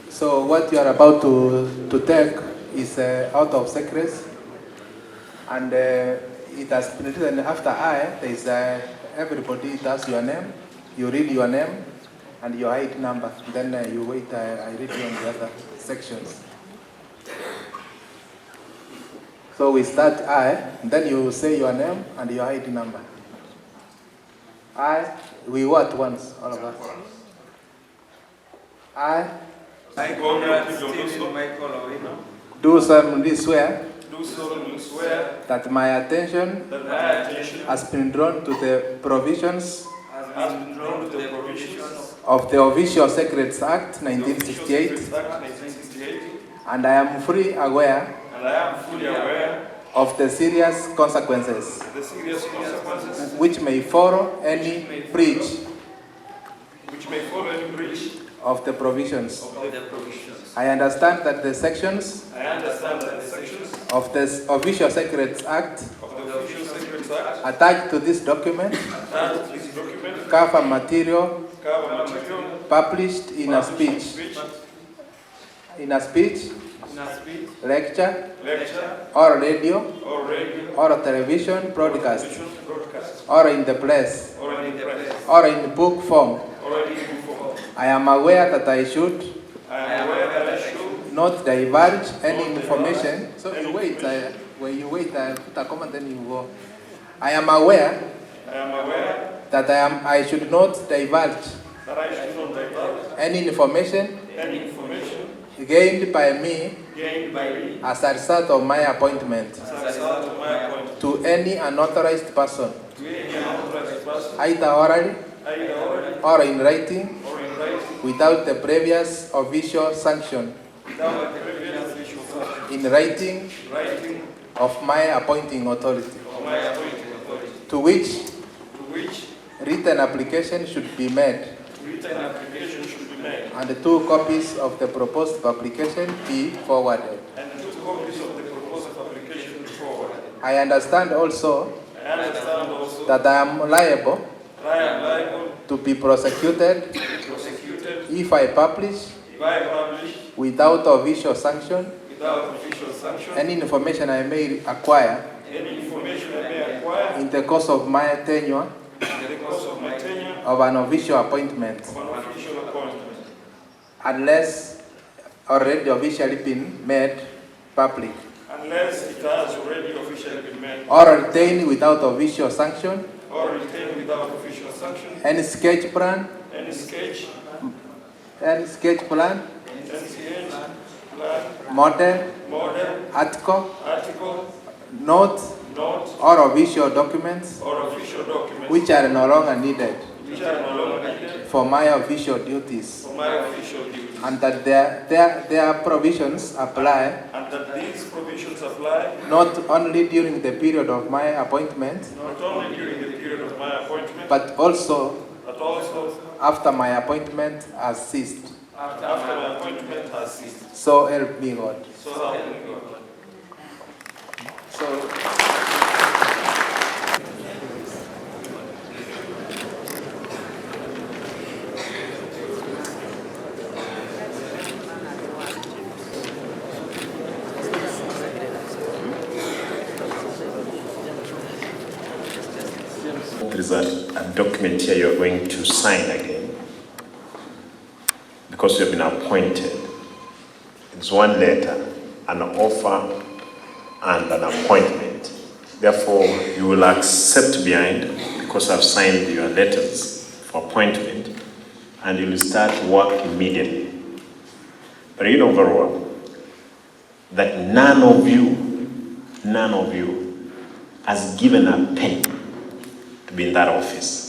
So what you are about to take is out of secrets, and it has been written after I. There is everybody does your name. You read your name and your height number. Then you wait. I read you on the other sections. So we start I. Then you say your name and your height number. I. We what once, all of us. I do solemnly swear that my attention has been drawn to the provisions of the Official Secrets Act 1968, and I am fully aware of the serious consequences which may follow any breach of the provisions. I understand that the sections of the Official Secrets Act attached to this document cover material published in a speech, lecture, or radio, or a television broadcast, or in the press, or in book form. I am aware that I should not divulge any information. So you wait. When you wait, I put a comment, then you go. I am aware that I should not divulge any information gained by me as a result of my appointment to any unauthorized person, either orally or in writing, without the previous official sanction in writing of my appointing authority, to which written application should be made, and the 2 copies of the proposed publication be forwarded. I understand also that I am liable to be prosecuted if I publish without official sanction any information I may acquire in the course of my tenure of an official appointment, unless already officially been made public, or retained without official sanction, any sketch plan, model, article, note, or official documents which are no longer needed for my official duties, and that their provisions apply not only during the period of my appointment, but also after my appointment has ceased. So help me God. There is a document here you're going to sign again because you have been appointed. It's one letter, an offer, and an appointment. Therefore, you will accept behind because I've signed your letters for appointment, and you will start work immediately. But you know very well that none of you has given a penny to be in that office.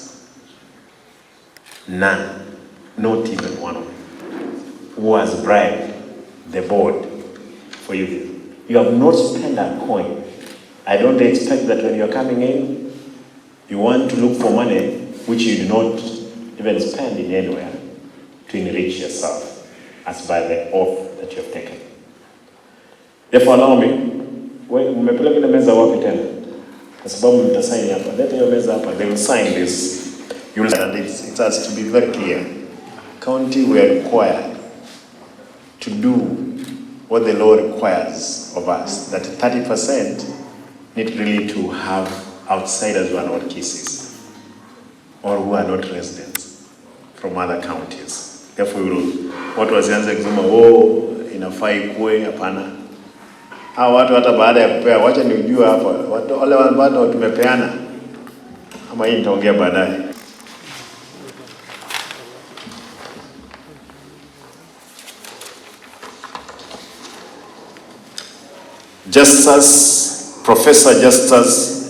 None, not even one of you, who has bribed the board for you. You have not spent a coin. I don't expect that when you're coming in, you want to look for money which you do not even spend in anywhere to enrich yourself, as by the oath that you have taken. Therefore, allow me, umepeleka ile meza wapi tena? Kwa sababu mtasaini hapa. Leta hiyo meza hapa, they will sign this. You will, and it has to be very clear. county, we are required to do what the law requires of us, that 30% need really to have outsiders who are not Kisii or who are not residents from other counties. Therefore, watu wasianze kusema inafaa ikuwe, hapana. Hao watu hata baada ya kupea, wacha nijue hapa watu wale ambao tumepeana, ama hii nitaongea baadaye. Professor Justus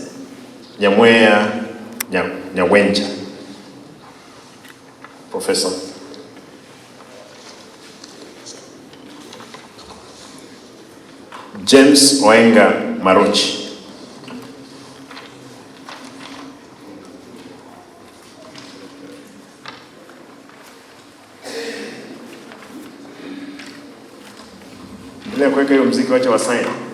Nyamweya Nyawenja. Professor. James Oenga Maruchi. Bila kuweka hiyo muziki wacha wasaini.